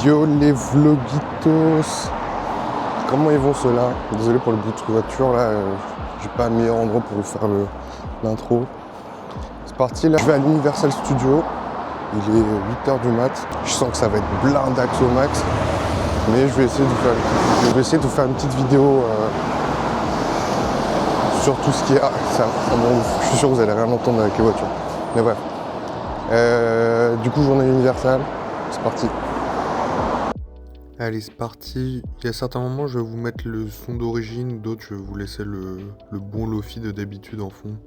Yo les vlogitos. Comment ils vont ceux-là? Désolé pour le bruit de voiture là, j'ai pas un meilleur endroit pour vous faire l'intro. C'est parti là, je vais à l'Universal Studio. Il est 8h du mat. Je sens que ça va être blindax au max. Mais je vais essayer de vous faire une petite vidéo sur tout ce qu'il y a. Je suis sûr que vous allez rien entendre avec les voitures. Mais bref. Du coup, journée Universal. C'est parti. Allez, c'est parti. Il y a certains moments, je vais vous mettre le son d'origine, d'autres, je vais vous laisser le bon lofi de d'habitude en fond.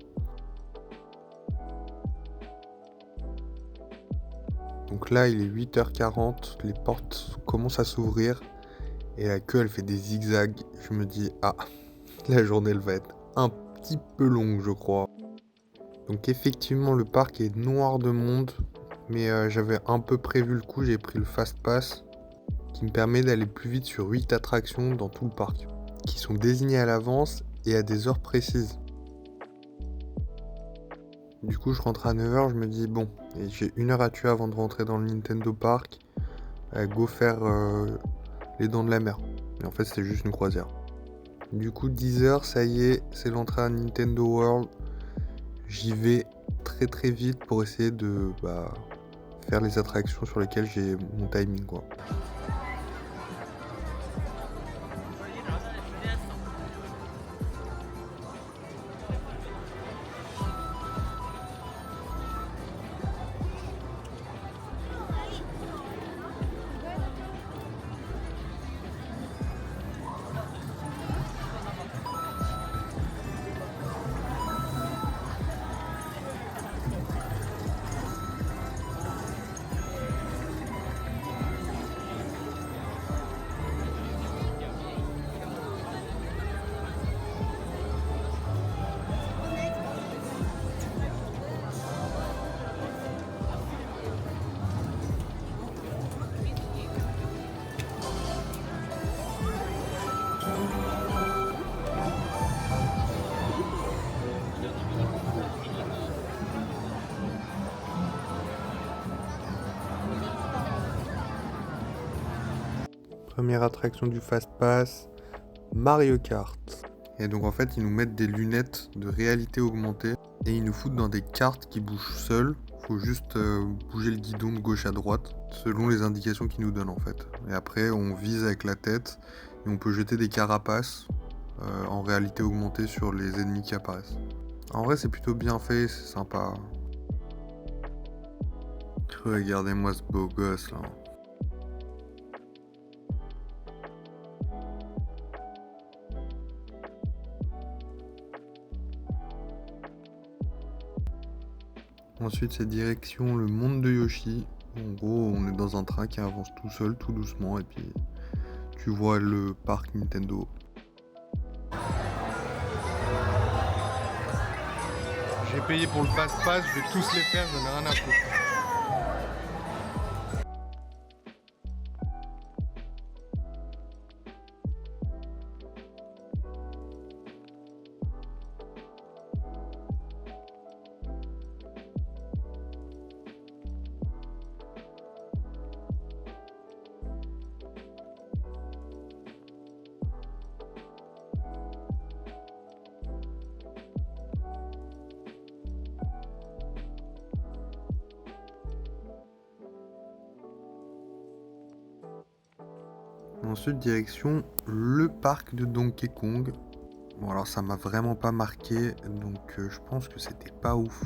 Donc là, il est 8h40, les portes commencent à s'ouvrir et la queue, elle fait des zigzags. Je me dis, ah, la journée, elle va être un petit peu longue, je crois. Donc effectivement, le parc est noir de monde, mais j'avais un peu prévu le coup, j'ai pris le Fast Pass, qui me permet d'aller plus vite sur 8 attractions dans tout le parc, qui sont désignées à l'avance et à des heures précises. Du coup, je rentre à 9h, je me dis bon, et j'ai 1 heure à tuer avant de rentrer dans le Nintendo Park, go faire les Dents de la Mer. Et en fait, c'était juste une croisière. Du coup, 10h, ça y est, c'est l'entrée à Nintendo World. J'y vais très très vite pour essayer de faire les attractions sur lesquelles j'ai mon timing, quoi. Première attraction du Fast Pass, Mario Kart. Et donc en fait, ils nous mettent des lunettes de réalité augmentée et ils nous foutent dans des cartes qui bougent seules. Faut juste bouger le guidon de gauche à droite selon les indications qu'ils nous donnent en fait. Et après, on vise avec la tête et on peut jeter des carapaces en réalité augmentée sur les ennemis qui apparaissent. En vrai, c'est plutôt bien fait, c'est sympa. Regardez-moi ce beau gosse là. Ensuite, c'est direction le monde de Yoshi. En gros, on est dans un train qui avance tout seul, tout doucement, et puis tu vois le parc Nintendo. J'ai payé pour le Fast Pass, je vais tous les faire, j'en ai rien à foutre. Ensuite, direction le parc de Donkey Kong. Bon, alors ça m'a vraiment pas marqué, donc je pense que c'était pas ouf.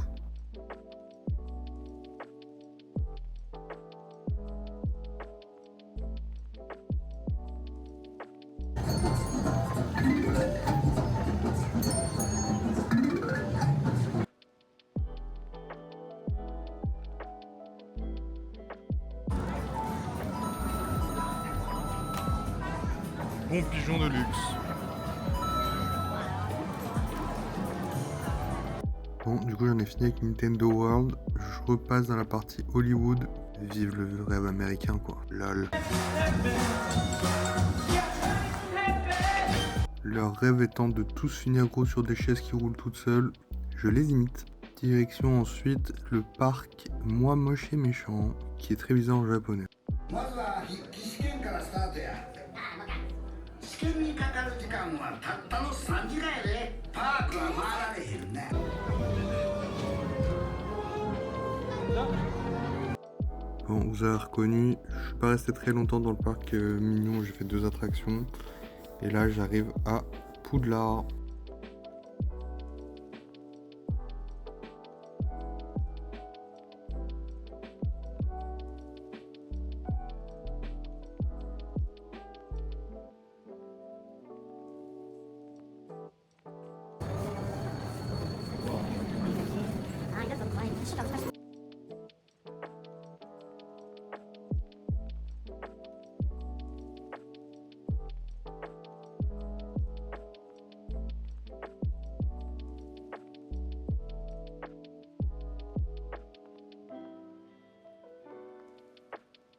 Bon pigeon de luxe. Bon, du coup j'en ai fini avec Nintendo World. Je repasse dans la partie Hollywood. Vive le rêve américain quoi. Lol. Leur rêve étant de tous finir gros sur des chaises qui roulent toutes seules. Je les imite. Direction ensuite le parc Moi Moche et Méchant, qui est très bizarre en japonais. まずは筆記試験からスタートや。試験にかかる時間はたったの3時間やで。パークは回られへんね。Bon, vous avez reconnu, je suis pas resté très longtemps dans le parc Mignon, j'ai fait 2 attractions. Et là, j'arrive à Poudlard.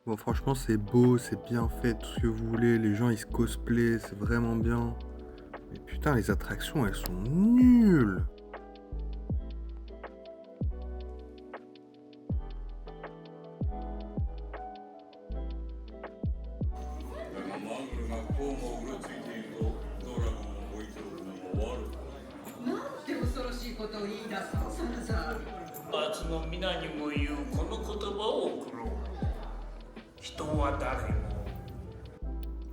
Bon, franchement, c'est beau, c'est bien fait, tout ce que vous voulez. Les gens, ils se cosplayent, c'est vraiment bien. Mais putain, les attractions, elles sont nulles.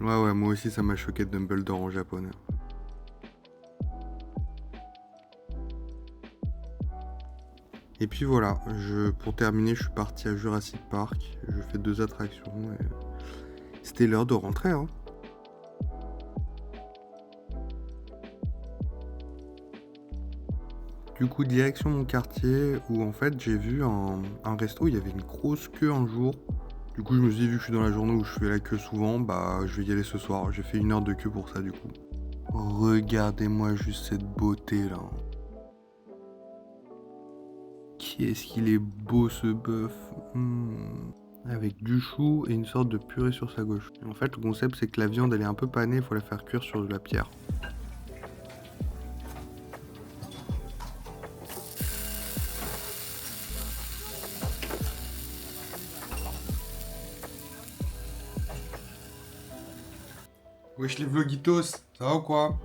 Ouais, moi aussi, ça m'a choqué de Dumbledore en japonais. Et puis voilà, pour terminer, je suis parti à Jurassic Park. Je fais 2 attractions et c'était l'heure de rentrer, hein. Du coup, direction mon quartier où en fait j'ai vu un resto où il y avait une grosse queue un jour. Du coup, je me suis dit, vu que je suis dans la journée où je fais la queue souvent, bah je vais y aller ce soir. J'ai fait 1 heure de queue pour ça du coup. Regardez-moi juste cette beauté là. Qu'est-ce qu'il est beau ce bœuf. Avec du chou et une sorte de purée sur sa gauche. Et en fait, le concept c'est que la viande elle est un peu panée, il faut la faire cuire sur de la pierre. Wesh les vlogitos, ça va ou quoi?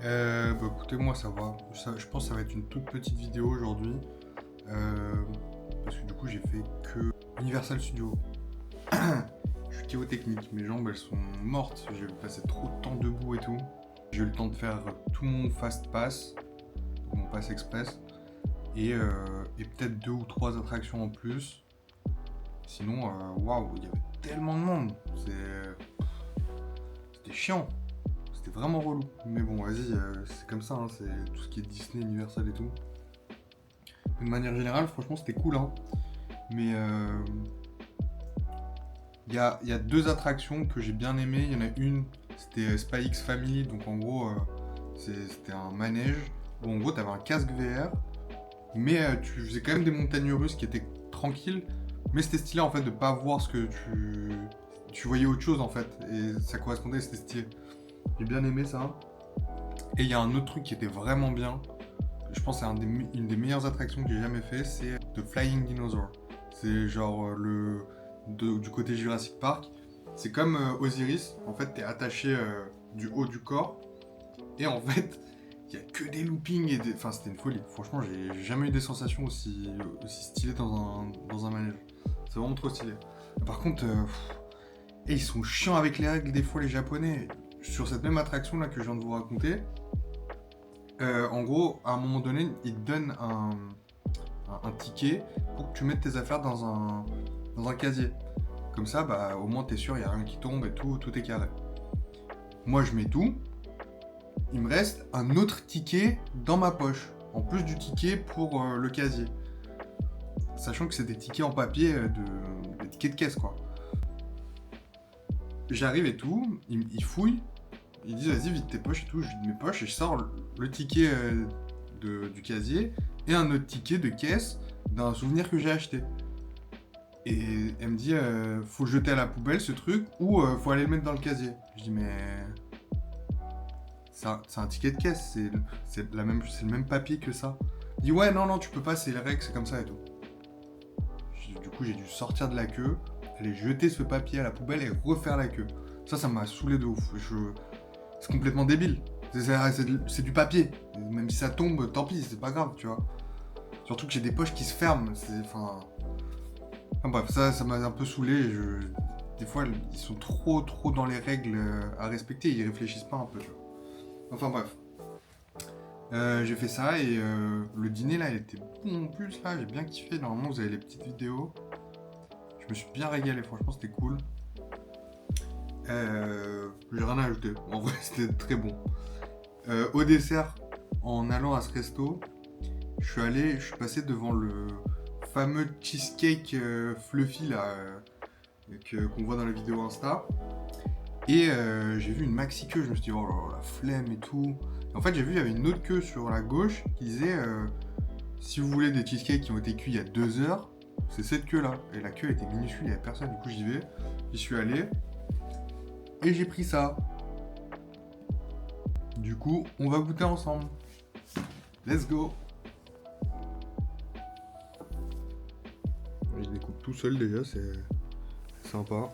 Bah écoutez, moi ça va. Je pense que ça va être une toute petite vidéo aujourd'hui. Parce que du coup j'ai fait que Universal Studios. Je suis KO technique, mes jambes elles sont mortes. J'ai passé trop de temps debout et tout. J'ai eu le temps de faire tout mon fast pass, mon pass express. Et peut-être 2 ou 3 attractions en plus. Sinon, waouh, il y avait tellement de monde. C'était chiant. C'était vraiment relou. Mais bon, vas-y, c'est comme ça, hein, c'est tout ce qui est Disney, Universal et tout. De manière générale, franchement, c'était cool. Hein. Mais il y a 2 attractions que j'ai bien aimées. Il y en a une, c'était Spy X Family. Donc en gros, c'était un manège où en gros, tu avais un casque VR. Mais tu faisais quand même des montagnes russes qui étaient tranquilles. Mais c'était stylé en fait de pas voir ce que tu voyais autre chose en fait. Et ça correspondait, c'était stylé. J'ai bien aimé ça. Et il y a un autre truc qui était vraiment bien. Je pense que c'est une des meilleures attractions que j'ai jamais fait. C'est The Flying Dinosaur. C'est genre du côté Jurassic Park. C'est comme Osiris. En fait, t'es attaché du haut du corps. Et en fait, il y a que des loopings. Enfin, c'était une folie. Franchement, j'ai jamais eu des sensations aussi stylées dans un manège. C'est vraiment trop stylé. Par contre, et ils sont chiants avec les règles des fois les japonais. Sur cette même attraction là que je viens de vous raconter, en gros, à un moment donné, ils te donnent un ticket pour que tu mettes tes affaires dans un casier. Comme ça, bah, au moins t'es sûr, il n'y a rien qui tombe et tout est carré. Moi, je mets tout. Il me reste un autre ticket dans ma poche, en plus du ticket pour le casier. Sachant que c'est des tickets en papier, des tickets de caisse quoi. J'arrive et tout, ils fouillent, ils disent vas-y vide tes poches et tout, je vide mes poches et je sors le ticket du casier et un autre ticket de caisse d'un souvenir que j'ai acheté. Et elle me dit faut le jeter à la poubelle ce truc ou faut aller le mettre dans le casier. Je dis mais c'est un ticket de caisse, c'est le même papier que ça. Elle dit ouais non tu peux pas, c'est les règles, c'est comme ça et tout. Du coup j'ai dû sortir de la queue, aller jeter ce papier à la poubelle et refaire la queue. Ça m'a saoulé de ouf. C'est complètement débile. C'est du papier. Même si ça tombe, tant pis, c'est pas grave, tu vois. Surtout que j'ai des poches qui se ferment. Enfin bref, ça m'a un peu saoulé. Des fois, ils sont trop dans les règles à respecter. Ils réfléchissent pas un peu, tu vois. Enfin bref. J'ai fait ça et le dîner là, il était bon en plus là. J'ai bien kiffé. Normalement, vous avez les petites vidéos. Je me suis bien régalé. Franchement, c'était cool. J'ai rien à ajouter. En vrai, c'était très bon. Au dessert, en allant à ce resto, je suis passé devant le fameux cheesecake fluffy là, qu'on voit dans les vidéos Insta. Et j'ai vu une maxi queue, je me suis dit oh là là, la flemme et tout. Et en fait, j'ai vu, il y avait une autre queue sur la gauche qui disait si vous voulez des cheesecakes qui ont été cuits il y a 2 heures, c'est cette queue là. Et la queue était minuscule, il n'y avait personne, du coup j'y suis allé. Et j'ai pris ça. Du coup, on va goûter ensemble. Let's go. Je découpe tout seul déjà, c'est sympa.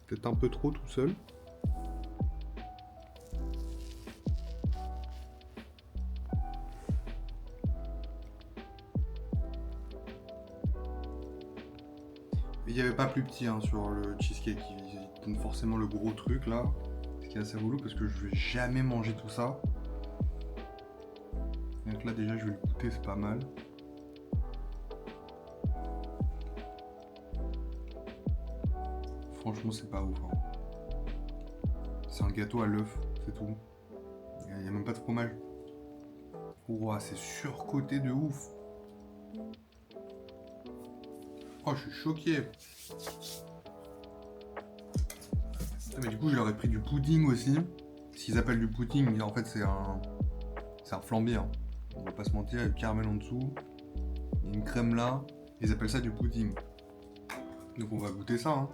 Peut-être un peu trop tout seul. Il n'y avait pas plus petit sur le cheesecake, il donne forcément le gros truc là, ce qui est assez relou parce que je vais jamais manger tout ça. Donc là déjà je vais le goûter, c'est pas mal. Franchement c'est pas ouf. C'est un gâteau à l'œuf, c'est tout. Il n'y a même pas de fromage. Ouah, c'est surcoté de ouf. Oh, je suis choqué. Mais du coup, je leur ai pris du pudding aussi. Ce qu'ils appellent du pudding, en fait, c'est un flambé. On va pas se mentir, il y a du caramel en dessous. Il y a une crème là. Ils appellent ça du pudding. Donc on va goûter ça.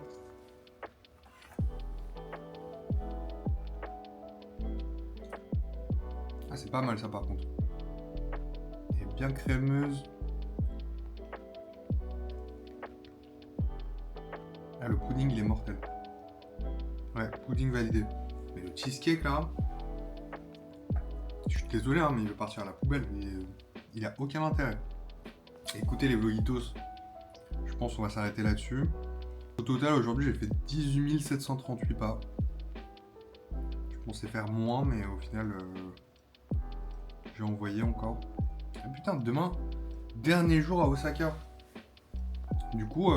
Ah, c'est pas mal ça par contre. Elle est bien crémeuse. Ah, le pudding il est mortel. Ouais, pudding validé. Mais le cheesecake là, je suis désolé mais il veut partir à la poubelle. Il a aucun intérêt. Écoutez les vlogitos, je pense qu'on va s'arrêter là-dessus. Au total aujourd'hui j'ai fait 18 738 pas. Je pensais faire moins mais au final j'ai envoyé encore. Ah, putain, demain, dernier jour à Osaka. Du coup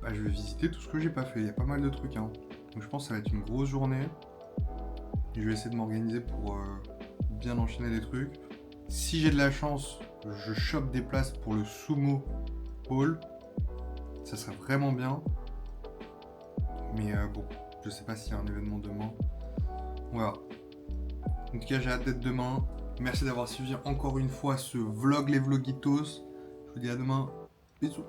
je vais visiter tout ce que j'ai pas fait. Il y a pas mal de trucs. Donc je pense que ça va être une grosse journée. Je vais essayer de m'organiser pour bien enchaîner les trucs. Si j'ai de la chance, je chope des places pour le Sumo Hall. Ça serait vraiment bien. Mais bon, je sais pas s'il y a un événement demain. On verra. En tout cas, j'ai hâte d'être demain. Merci d'avoir suivi encore une fois ce vlog Les Vlogitos. Je vous dis à demain. Bisous.